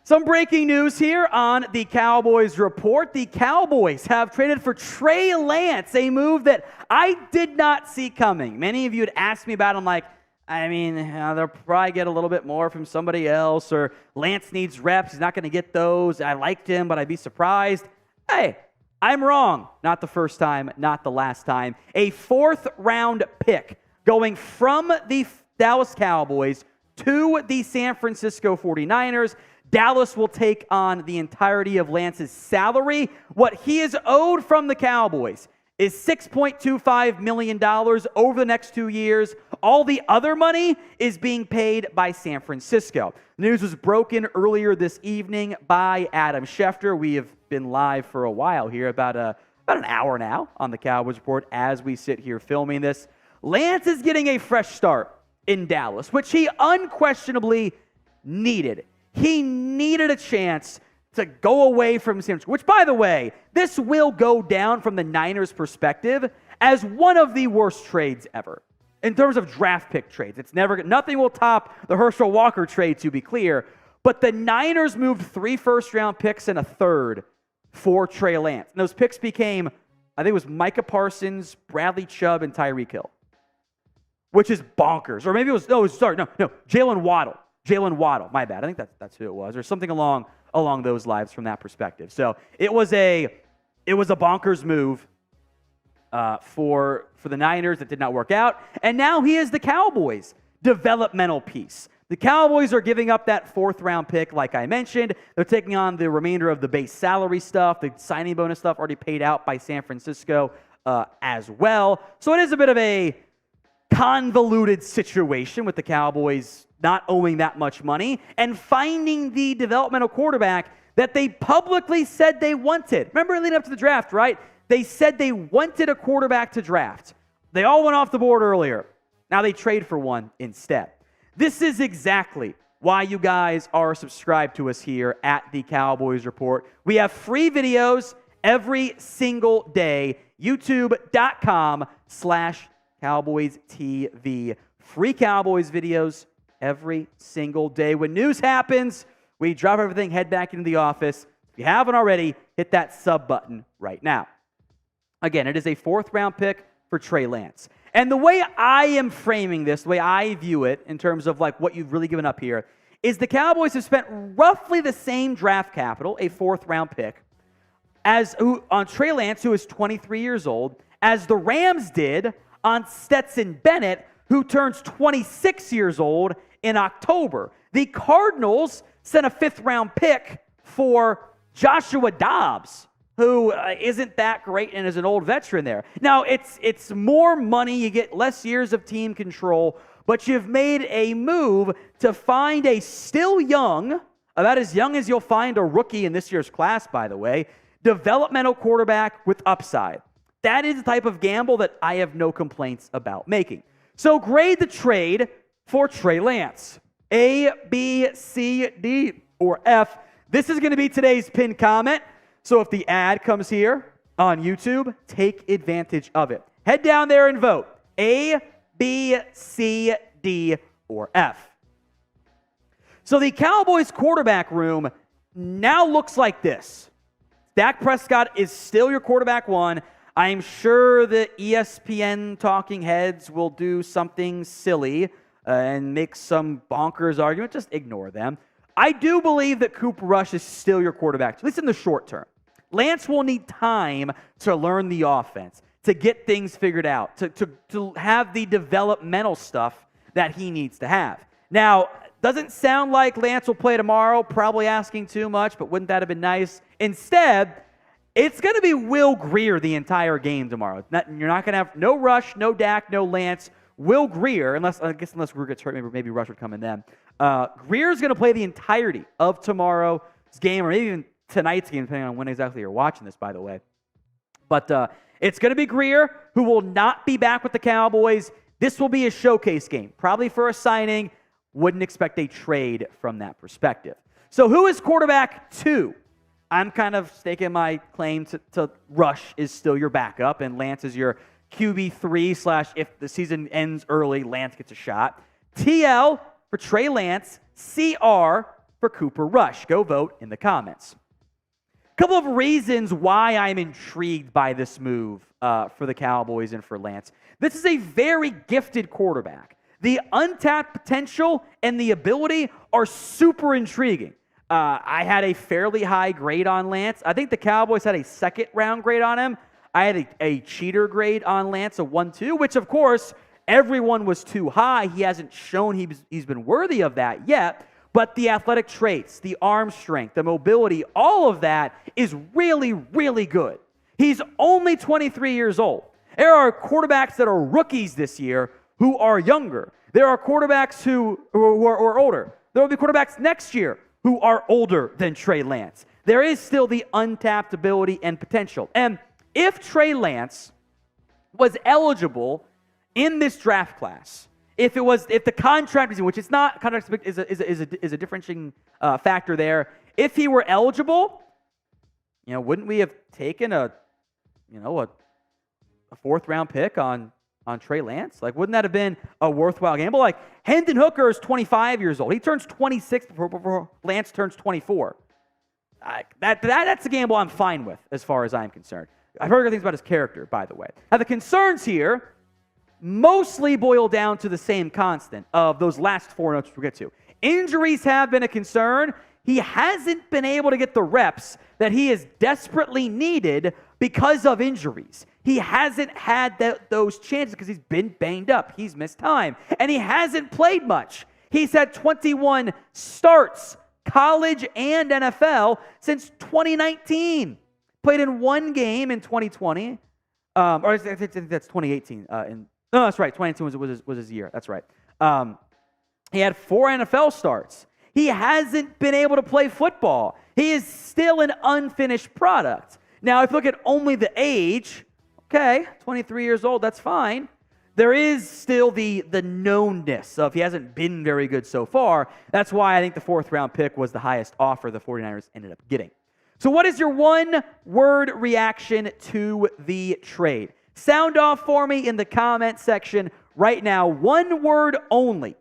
Some breaking news here on the Cowboys Report. The Cowboys have traded for Trey Lance, a move that I did not see coming. Many of you had asked me about it. I'm like, they'll probably get a little bit more from somebody else, or Lance needs reps. He's not going to get those. I liked him, but I'd be surprised. Hey, I'm wrong. Not the first time, not the last time. A fourth-round pick going from the Dallas Cowboys to the San Francisco 49ers. Dallas will take on the entirety of Lance's salary. What he is owed from the Cowboys is $6.25 million over the next 2 years. All the other money is being paid by San Francisco. The news was broken earlier this evening by Adam Schefter. We have been live for a while here, about an hour now on the Cowboys Report as we sit here filming this. Lance is getting a fresh start in Dallas, which he unquestionably needed. He needed a chance to go away from San Francisco, which, by the way, this will go down from the Niners' perspective as one of the worst trades ever. In terms of draft pick trades, nothing will top the Herschel Walker trade, to be clear, but the Niners moved 3 first-round picks and a third for Trey Lance. And those picks became, I think it was Micah Parsons, Bradley Chubb, and Tyreek Hill, which is bonkers. Or maybe it was, Jalen Waddle. Jalen Waddle, my bad. I think that's who it was, or something along those lines from that perspective. So it was a bonkers move for the Niners that did not work out, and now he is the Cowboys' developmental piece. The Cowboys are giving up that 4th-round pick, like I mentioned. They're taking on the remainder of the base salary stuff, the signing bonus stuff already paid out by San Francisco as well. So it is a bit of a convoluted situation with the Cowboys not owing that much money and finding the developmental quarterback that they publicly said they wanted. Remember leading up to the draft, right? They said they wanted a quarterback to draft. They all went off the board earlier. Now they trade for one instead. This is exactly why you guys are subscribed to us here at the Cowboys Report. We have free videos every single day. YouTube.com/Cowboys TV. Free Cowboys videos every single day. When news happens, we drop everything, head back into the office. If you haven't already, hit that sub button right now. Again, it is a 4th-round pick for Trey Lance. And the way I am framing this, the way I view it in terms of like what you've really given up here, is the Cowboys have spent roughly the same draft capital, a 4th-round pick, on Trey Lance, who is 23 years old, as the Rams did on Stetson Bennett, who turns 26 years old in October. The Cardinals sent a 5th-round pick for Joshua Dobbs, who isn't that great and is an old veteran there. Now, it's more money. You get less years of team control, but you've made a move to find a still young, about as young as you'll find a rookie in this year's class, by the way, developmental quarterback with upside. That is the type of gamble that I have no complaints about making. So grade the trade for Trey Lance. A, B, C, D, or F. This is going to be today's pinned comment. So if the ad comes here on YouTube, take advantage of it. Head down there and vote. A, B, C, D, or F. So the Cowboys quarterback room now looks like this. Dak Prescott is still your quarterback 1. I'm sure the ESPN talking heads will do something silly and make some bonkers argument. Just ignore them. I do believe that Cooper Rush is still your quarterback, at least in the short term. Lance will need time to learn the offense, to get things figured out, to have the developmental stuff that he needs to have. Now, doesn't sound like Lance will play tomorrow, probably asking too much, but wouldn't that have been nice? Instead, it's going to be Will Grier the entire game tomorrow. You're not going to have no Rush, no Dak, no Lance. Will Grier, unless Grier gets hurt, maybe Rush would come in then. Grier's going to play the entirety of tomorrow's game, or maybe even tonight's game, depending on when exactly you're watching this, by the way. But it's going to be Grier, who will not be back with the Cowboys. This will be a showcase game, probably for a signing. Wouldn't expect a trade from that perspective. So who is quarterback 2? I'm kind of staking my claim to Rush is still your backup, and Lance is your QB3 / if the season ends early, Lance gets a shot. TL for Trey Lance. CR for Cooper Rush? Go vote in the comments. A couple of reasons why I'm intrigued by this move for the Cowboys and for Lance. This is a very gifted quarterback. The untapped potential and the ability are super intriguing. I had a fairly high grade on Lance. I think the Cowboys had a second-round grade on him. I had a cheater grade on Lance, a 1-2, which, of course, everyone was too high. He hasn't shown he's been worthy of that yet. But the athletic traits, the arm strength, the mobility, all of that is really, really good. He's only 23 years old. There are quarterbacks that are rookies this year who are younger. There are quarterbacks who are older. There will be quarterbacks next year who are older than Trey Lance. There is still the untapped ability and potential. And if Trey Lance was eligible in this draft class, if the contract was, which it's not, contract is a differentiating factor there. If he were eligible, wouldn't we have taken a fourth-round pick on Trey Lance? Like, wouldn't that have been a worthwhile gamble? Like, Hendon Hooker is 25 years old. He turns 26 before Lance turns 24. That's a gamble I'm fine with as far as I'm concerned. I've heard good things about his character, by the way. Now, the concerns here mostly boil down to the same constant of those last four notes we'll get to. Injuries have been a concern. He hasn't been able to get the reps that he is desperately needed because of injuries. He hasn't had those chances because he's been banged up. He's missed time. And he hasn't played much. He's had 21 starts, college and NFL, since 2019. Played in one game in 2020. Or I think that's 2018. No, that's right. 2019 was his year. That's right. He had 4 NFL starts. He hasn't been able to play football. He is still an unfinished product. Now, if you look at only the age, okay, 23 years old, that's fine. There is still the knownness of he hasn't been very good so far. That's why I think the fourth-round pick was the highest offer the 49ers ended up getting. So what is your one-word reaction to the trade? Sound off for me in the comment section right now. One word only.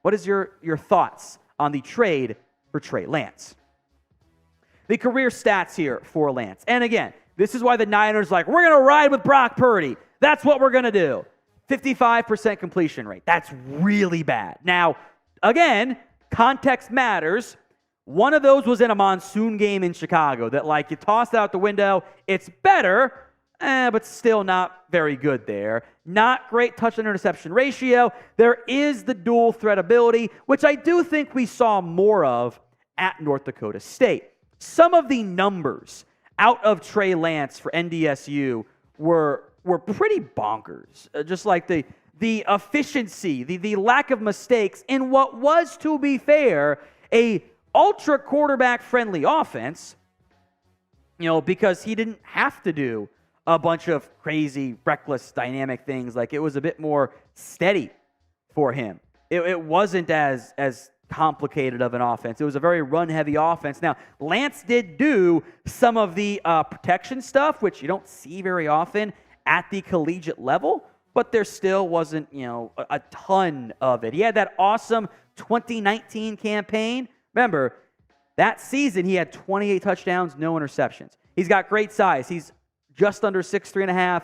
What is your thoughts on the trade for Trey Lance? The career stats here for Lance. And again, this is why the Niners we're going to ride with Brock Purdy. That's what we're going to do. 55% completion rate. That's really bad. Now, again, context matters. One of those was in a monsoon game in Chicago that you tossed out the window. It's better, but still not very good there. Not great touchdown-interception ratio. There is the dual threat ability, which I do think we saw more of at North Dakota State. Some of the numbers out of Trey Lance for NDSU were pretty bonkers. Just like the efficiency, the lack of mistakes in what was, to be fair, a ultra quarterback-friendly offense, because he didn't have to do a bunch of crazy, reckless, dynamic things. It was a bit more steady for him. It wasn't as complicated of an offense. It was a very run-heavy offense. Now, Lance did do some of the protection stuff, which you don't see very often at the collegiate level, but there still wasn't, a ton of it. He had that awesome 2019 campaign. Remember, that season he had 28 touchdowns, no interceptions. He's got great size. He's just under 6'3.5",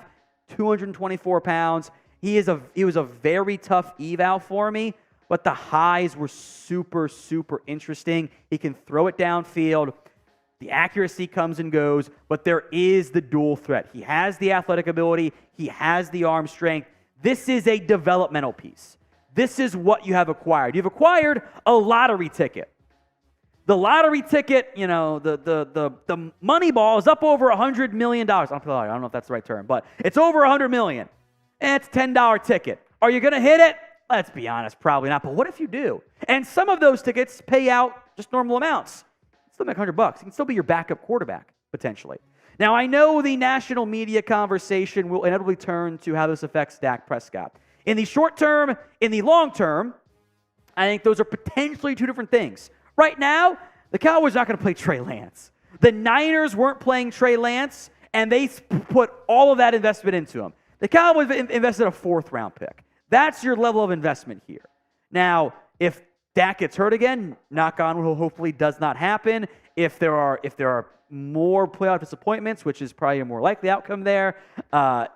224 pounds. He was a very tough eval for me, but the highs were super, super interesting. He can throw it downfield. The accuracy comes and goes, but there is the dual threat. He has the athletic ability. He has the arm strength. This is a developmental piece. This is what you have acquired. You've acquired a lottery ticket. The lottery ticket, the money ball is up over $100 million. I don't know if that's the right term, but it's over $100 million. And it's a $10 ticket. Are you going to hit it? Let's be honest, probably not. But what if you do? And some of those tickets pay out just normal amounts. Still make $100. It can still be your backup quarterback, potentially. Now, I know the national media conversation will inevitably turn to how this affects Dak Prescott. In the short term, in the long term, I think those are potentially two different things. Right now, the Cowboys are not going to play Trey Lance. The Niners weren't playing Trey Lance, and they put all of that investment into him. The Cowboys invested a fourth-round pick. That's your level of investment here. Now, if Dak gets hurt again, knock on wood, hopefully does not happen. If there are more playoff disappointments, which is probably a more likely outcome there,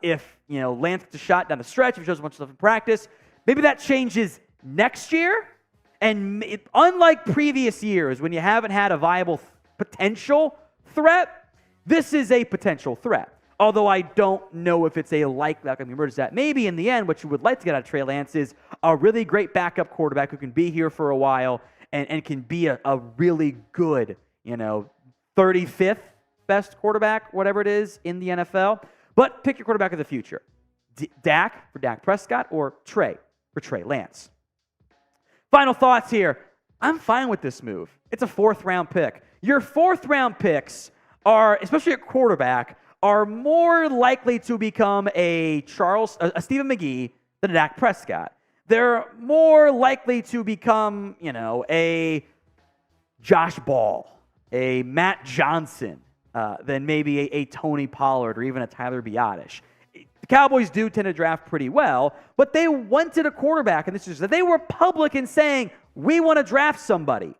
if Lance gets a shot down the stretch, if he shows a bunch of stuff in practice, maybe that changes next year. And unlike previous years when you haven't had a viable potential threat, this is a potential threat. Although I don't know if it's a likely outcome emerges that. Maybe in the end, what you would like to get out of Trey Lance is a really great backup quarterback who can be here for a while and can be a really good, 35th best quarterback, whatever it is, in the NFL. But pick your quarterback of the future. Dak for Dak Prescott or Trey for Trey Lance. Final thoughts here. I'm fine with this move. It's a 4th-round pick. Your 4th-round picks are, especially at quarterback, are more likely to become a Stephen McGee than a Dak Prescott. They're more likely to become, a Josh Ball, a Matt Johnson, than maybe a Tony Pollard or even a Tyler Biadasz. The Cowboys do tend to draft pretty well, but they wanted a quarterback, and they were public in saying, we want to draft somebody.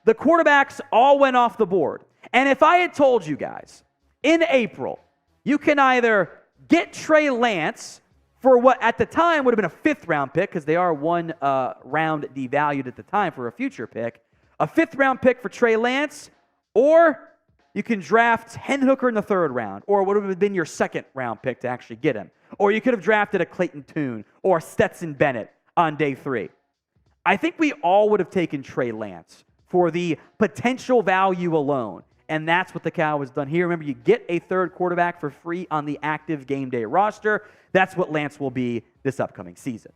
The quarterbacks all went off the board. And if I had told you guys in April, you can either get Trey Lance for what at the time would have been a 5th-round pick, because they are 1 round devalued at the time for a future pick, a 5th-round pick for Trey Lance, or you can draft Hendon Hooker in the 3rd round, or what would have been your 2nd-round pick to actually get him. Or you could have drafted a Clayton Tune or Stetson Bennett on day 3. I think we all would have taken Trey Lance for the potential value alone. And that's what the Cowboys done here. Remember, you get a 3rd quarterback for free on the active game day roster. That's what Lance will be this upcoming season.